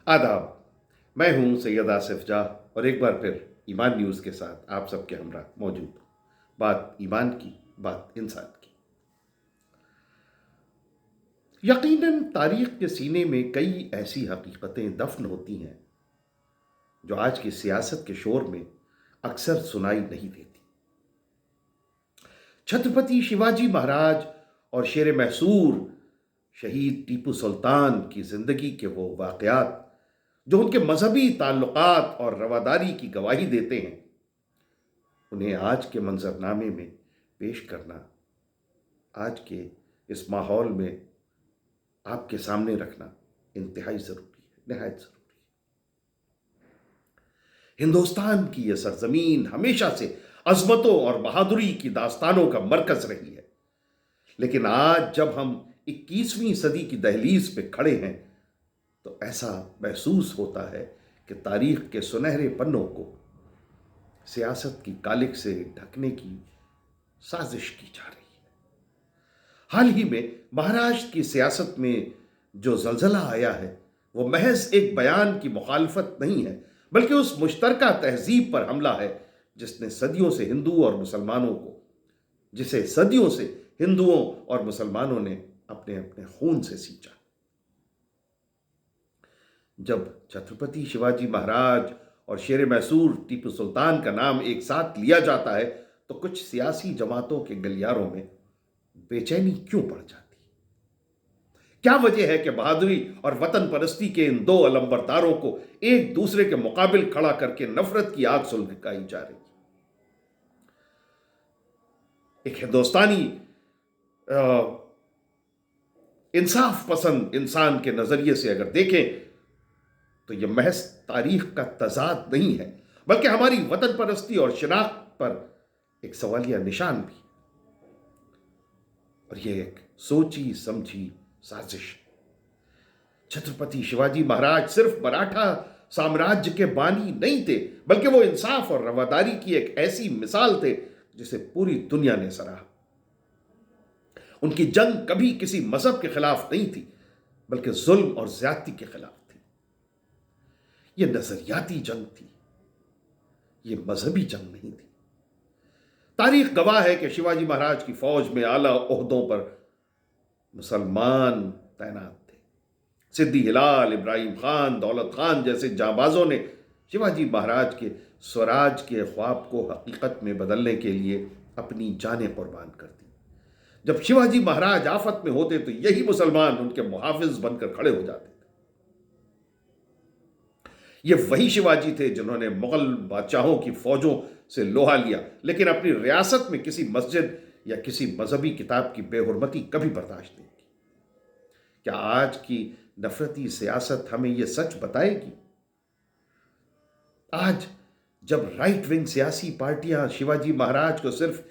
आदाब। मैं हूं सैयद आसिफ जाह और एक बार फिर ईमान न्यूज़ के साथ आप सबके हमरा मौजूद हूं। बात ईमान की, बात इंसान की। यकीनन तारीख के सीने में कई ऐसी हकीकतें दफन होती हैं जो आज की सियासत के शोर में अक्सर सुनाई नहीं देती। छत्रपति शिवाजी महाराज और शेर मैसूर शहीद टीपू सुल्तान की जिंदगी के वो वाकयात जो उनके मजहबी ताल्लुकात और रवादारी की गवाही देते हैं, उन्हें आज के मंजरनामे में पेश करना, आज के इस माहौल में आपके सामने रखना इंतहाई ज़रूरी है, नहायत ज़रूरी है। हिंदुस्तान की यह सरजमीन हमेशा से अजमतों और बहादुरी की दास्तानों का मरकज रही है, लेकिन आज जब हम 21वीं सदी की दहलीज पे खड़े हैं तो ऐसा महसूस होता है कि तारीख के सुनहरे पन्नों को सियासत की कालिक से ढकने की साजिश की जा रही है। हाल ही में महाराष्ट्र की सियासत में जो जलजला आया है वो महज एक बयान की मुखालफत नहीं है, बल्कि उस मुश्तरका तहजीब पर हमला है जिसे सदियों से हिंदुओं और मुसलमानों ने अपने अपने खून से सींचा। जब छत्रपति शिवाजी महाराज और शेर मैसूर टीपू सुल्तान का नाम एक साथ लिया जाता है तो कुछ सियासी जमातों के गलियारों में बेचैनी क्यों बढ़ जाती? क्या वजह है कि बहादुरी और वतन परस्ती के इन दो अलंबरदारों को एक दूसरे के मुकाबिल खड़ा करके नफरत की आग सुलगाई जा रही है? एक हिंदुस्तानी इंसाफ पसंद इंसान के नजरिए से अगर देखें तो यह महज तारीख का तजाद नहीं है, बल्कि हमारी वतन परस्ती और शिनाख्त पर एक सवालिया निशान भी। और यह एक सोची समझी साजिश है। छत्रपति शिवाजी महाराज सिर्फ मराठा साम्राज्य के बानी नहीं थे, बल्कि वो इंसाफ और रवादारी की एक ऐसी मिसाल थे जिसे पूरी दुनिया ने सराहा। उनकी जंग कभी किसी मजहब के खिलाफ नहीं थी, बल्कि जुल्म और ज्यादती के खिलाफ थी। यह नजरियाती जंग थी, यह मजहबी जंग नहीं थी। तारीख गवाह है कि शिवाजी महाराज की फौज में आला ओहदों पर मुसलमान तैनात थे। सिद्दी हिलाल, इब्राहिम खान, दौलत खान जैसे जाबाजों ने शिवाजी महाराज के स्वराज के ख्वाब को हकीकत में बदलने के लिए अपनी जानें कुर्बान कर दी। जब शिवाजी महाराज आफत में होते तो यही मुसलमान उनके मुहाफिज बनकर खड़े हो जाते थे। ये वही शिवाजी थे जिन्होंने मुगल बादशाहों की फौजों से लोहा लिया, लेकिन अपनी रियासत में किसी मस्जिद या किसी मजहबी किताब की बेहुरमती कभी बर्दाश्त नहीं की। क्या आज की नफरती सियासत हमें यह सच बताएगी? आज जब राइट विंग सियासी पार्टियां शिवाजी महाराज को सिर्फ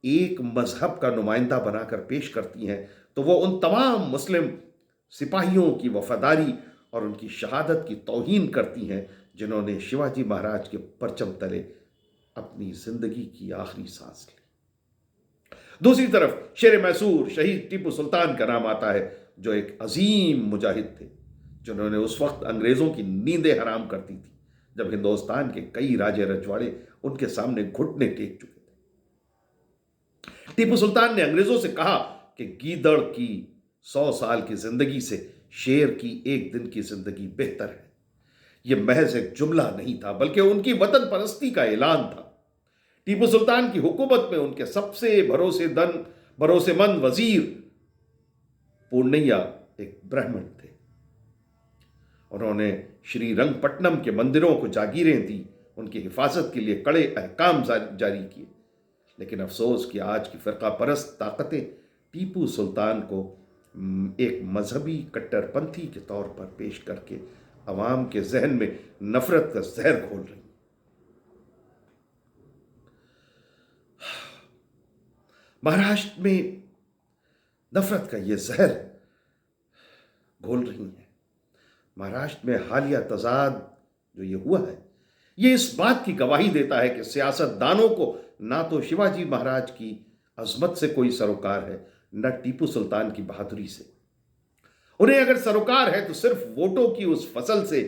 एक मजहब का नुमाइंदा बनाकर पेश करती हैं तो वो उन तमाम मुस्लिम सिपाहियों की वफादारी और उनकी शहादत की तौहीन करती हैं जिन्होंने शिवाजी महाराज के परचम तले अपनी जिंदगी की आखिरी सांस ली। दूसरी तरफ शेर मैसूर शहीद टीपू सुल्तान का नाम आता है, जो एक अजीम मुजाहिद थे जिन्होंने उस वक्त अंग्रेजों की नींदें हराम कर दी थी जब हिंदुस्तान के कई राजे रजवाड़े उनके सामने घुटने टेक चुके थे। टीपू सुल्तान ने अंग्रेजों से कहा कि गीदड़ की 100 साल की जिंदगी से शेर की एक दिन की जिंदगी बेहतर है। यह महज एक जुमला नहीं था, बल्कि उनकी वतन परस्ती का ऐलान था। टीपू सुल्तान की हुकूमत में उनके सबसे भरोसेमंद वजीर पूर्णैया एक ब्राह्मण थे। उन्होंने श्रीरंगपट्टनम के मंदिरों को जागीरें दी, उनकी हिफाजत के लिए कड़े अहकाम जारी किए। लेकिन अफसोस कि आज की फिरका परस्त ताकतें टीपू सुल्तान को एक मजहबी कट्टरपंथी के तौर पर पेश करके अवाम के जहन में नफरत का जहर घोल रही। महाराष्ट्र में नफरत का यह जहर घोल रही है। महाराष्ट्र में हालिया तजाद जो ये हुआ है, ये इस बात की गवाही देता है कि सियासतदानों को ना तो शिवाजी महाराज की अजमत से कोई सरोकार है, न टीपू सुल्तान की बहादुरी से। انہیں اگر سروکار ہے تو صرف ووٹوں کی اس فصل سے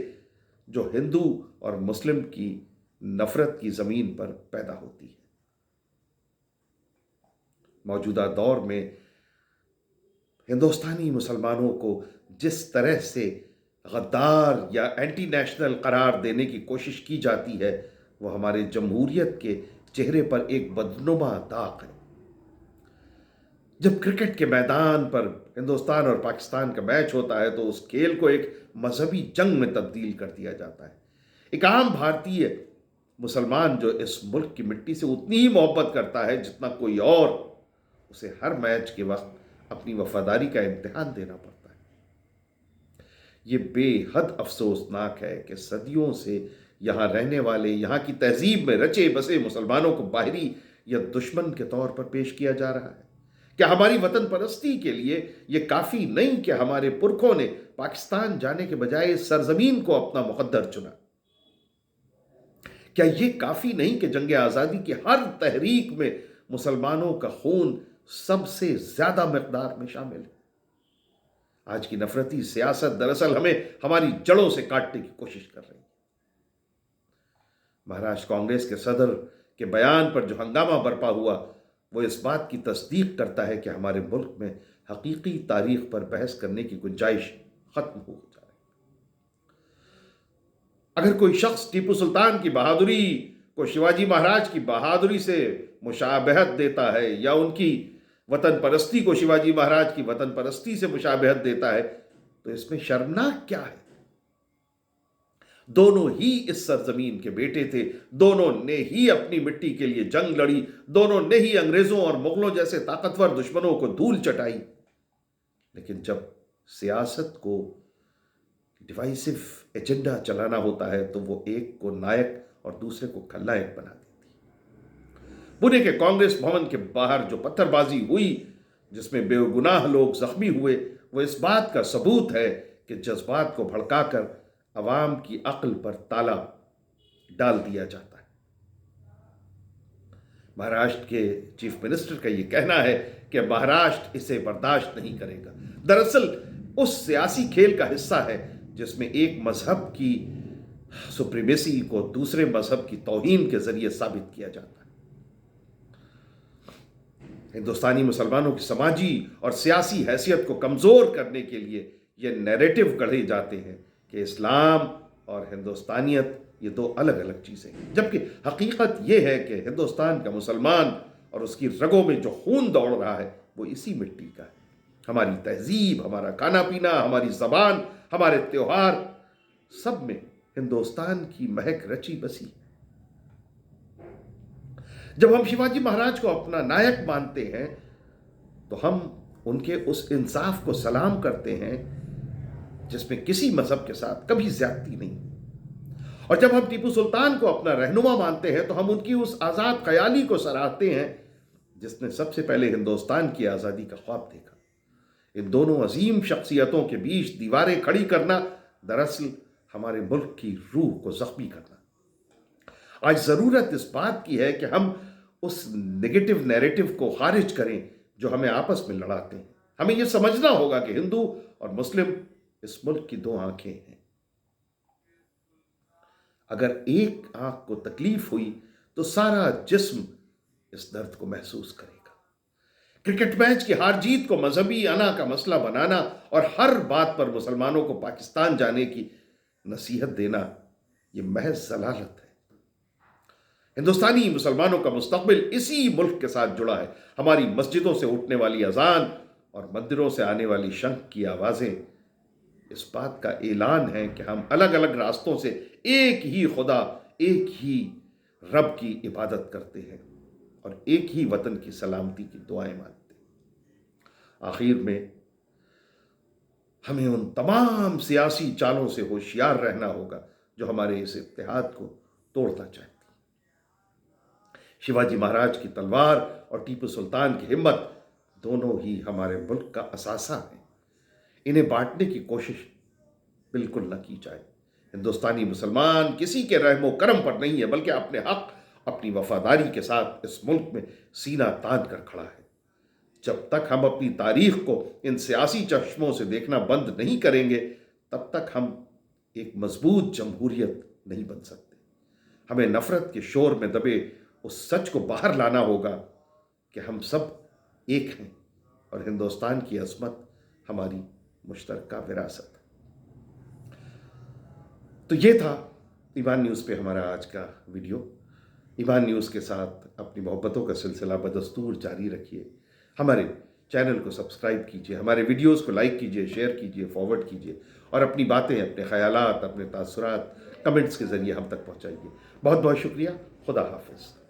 جو ہندو اور مسلم کی نفرت کی زمین پر پیدا ہوتی ہے۔ موجودہ دور میں ہندوستانی مسلمانوں کو جس طرح سے غدار یا اینٹی نیشنل قرار دینے کی کوشش کی جاتی ہے، وہ ہمارے جمہوریت کے چہرے پر ایک بدنما داغ ہے۔ جب کرکٹ کے میدان پر ہندوستان اور پاکستان کا میچ ہوتا ہے تو اس کھیل کو ایک مذہبی جنگ میں تبدیل کر دیا جاتا ہے۔ ایک عام بھارتی مسلمان جو اس ملک کی مٹی سے اتنی ہی محبت کرتا ہے جتنا کوئی اور، اسے ہر میچ کے وقت اپنی وفاداری کا امتحان دینا پڑتا ہے۔ یہ بے حد افسوسناک ہے کہ صدیوں سے یہاں رہنے والے، یہاں کی تہذیب میں رچے بسے مسلمانوں کو باہری یا دشمن کے طور پر پیش کیا جا رہا ہے۔ کیا ہماری وطن پرستی کے لیے یہ کافی نہیں کہ ہمارے پرکھوں نے پاکستان جانے کے بجائے اس سرزمین کو اپنا مقدر چنا؟ کیا یہ کافی نہیں کہ جنگ آزادی کی ہر تحریک میں مسلمانوں کا خون سب سے زیادہ مقدار میں شامل ہے؟ آج کی نفرتی سیاست دراصل ہمیں ہماری جڑوں سے کاٹنے کی کوشش کر رہی ہے۔ مہاراشٹر کانگریس کے صدر کے بیان پر جو ہنگامہ برپا ہوا، وہ اس بات کی تصدیق کرتا ہے کہ ہمارے ملک میں حقیقی تاریخ پر بحث کرنے کی گنجائش ختم ہو جا رہی ہے۔ اگر کوئی شخص ٹیپو سلطان کی بہادری کو شیواجی مہاراج کی بہادری سے مشابہت دیتا ہے، یا ان کی وطن پرستی کو شیواجی مہاراج کی وطن پرستی سے مشابہت دیتا ہے، تو اس میں شرمناک کیا ہے؟ دونوں ہی اس سرزمین کے بیٹے تھے، دونوں نے ہی اپنی مٹی کے لیے جنگ لڑی، دونوں نے ہی انگریزوں اور مغلوں جیسے طاقتور دشمنوں کو دھول چٹائی۔ لیکن جب سیاست کو ڈیوائسو ایجنڈا چلانا ہوتا ہے تو وہ ایک کو نائک اور دوسرے کو خلنائک بنا دیتی ہے۔ پونے کے کانگریس بھون کے باہر جو پتھر بازی ہوئی، جس میں بے گناہ لوگ زخمی ہوئے، وہ اس بات کا ثبوت ہے کہ جذبات کو بھڑکا کر عوام کی عقل پر تالا ڈال دیا جاتا ہے۔ مہاراشٹر کے چیف منسٹر کا یہ کہنا ہے کہ مہاراشٹر اسے برداشت نہیں کرے گا، دراصل اس سیاسی کھیل کا حصہ ہے جس میں ایک مذہب کی سپریمیسی کو دوسرے مذہب کی توہین کے ذریعے ثابت کیا جاتا ہے۔ ہندوستانی مسلمانوں کی سماجی اور سیاسی حیثیت کو کمزور کرنے کے لیے یہ نیریٹو گڑھے جاتے ہیں کہ اسلام اور ہندوستانیت یہ دو الگ الگ چیزیں ہیں، جبکہ حقیقت یہ ہے کہ ہندوستان کا مسلمان اور اس کی رگوں میں جو خون دوڑ رہا ہے وہ اسی مٹی کا ہے۔ ہماری تہذیب، ہمارا کھانا پینا، ہماری زبان، ہمارے تہوار، سب میں ہندوستان کی مہک رچی بسی ہے۔ جب ہم شیواجی مہاراج کو اپنا نائک مانتے ہیں تو ہم ان کے اس انصاف کو سلام کرتے ہیں جس میں کسی مذہب کے ساتھ کبھی زیادتی نہیں، اور جب ہم ٹیپو سلطان کو اپنا رہنما مانتے ہیں تو ہم ان کی اس آزاد خیالی کو سراہتے ہیں جس نے سب سے پہلے ہندوستان کی آزادی کا خواب دیکھا۔ ان دونوں عظیم شخصیتوں کے بیچ دیواریں کھڑی کرنا دراصل ہمارے ملک کی روح کو زخمی کرنا۔ آج ضرورت اس بات کی ہے کہ ہم اس نیگیٹو نیریٹو کو خارج کریں جو ہمیں آپس میں لڑاتے ہیں۔ ہمیں یہ سمجھنا ہوگا کہ ہندو اور مسلم اس ملک کی دو آنکھیں ہیں۔ اگر ایک آنکھ کو تکلیف ہوئی تو سارا جسم اس درد کو محسوس کرے گا۔ کرکٹ میچ کی ہار جیت کو مذہبی انا کا مسئلہ بنانا اور ہر بات پر مسلمانوں کو پاکستان جانے کی نصیحت دینا یہ محض ضلالت ہے۔ ہندوستانی مسلمانوں کا مستقبل اسی ملک کے ساتھ جڑا ہے۔ ہماری مسجدوں سے اٹھنے والی اذان اور مندروں سے آنے والی شنکھ کی آوازیں اس بات کا اعلان ہے کہ ہم الگ الگ راستوں سے ایک ہی خدا، ایک ہی رب کی عبادت کرتے ہیں اور ایک ہی وطن کی سلامتی کی دعائیں مانگتے ہیں۔ آخر میں ہمیں ان تمام سیاسی چالوں سے ہوشیار رہنا ہوگا جو ہمارے اس اتحاد کو توڑنا چاہتے ہیں۔ شیواجی مہاراج کی تلوار اور ٹیپو سلطان کی ہمت دونوں ہی ہمارے ملک کا اثاثہ ہیں۔ انہیں بانٹنے کی کوشش بالکل نہ کی جائے۔ ہندوستانی مسلمان کسی کے رحم و کرم پر نہیں ہے، بلکہ اپنے حق، اپنی وفاداری کے ساتھ اس ملک میں سینہ تان کر کھڑا ہے۔ जब तक हम अपनी तारीख को इन सियासी चश्मों से देखना बंद नहीं करेंगे, तब तक हम एक मजबूत जमहूरियत नहीं बन सकते। हमें नफरत के शोर में दबे उस सच को बाहर लाना होगा कि हम सब एक हैं और हिंदुस्तान की अजमत हमारी मुश्तरका विरासत। तो ये था ईवान न्यूज़ पे हमारा आज का वीडियो। ईवान न्यूज़ के साथ अपनी मोहब्बतों का सिलसिला बदस्तूर जारी रखिए। हमारे चैनल को सब्सक्राइब कीजिए, हमारे वीडियोस को लाइक कीजिए, शेयर कीजिए, फॉरवर्ड कीजिए और अपनी बातें, अपने ख़यालात, अपने तासुरात कमेंट्स के ज़रिए हम तक पहुँचाइए। बहुत बहुत शुक्रिया। खुदा हाफिज़।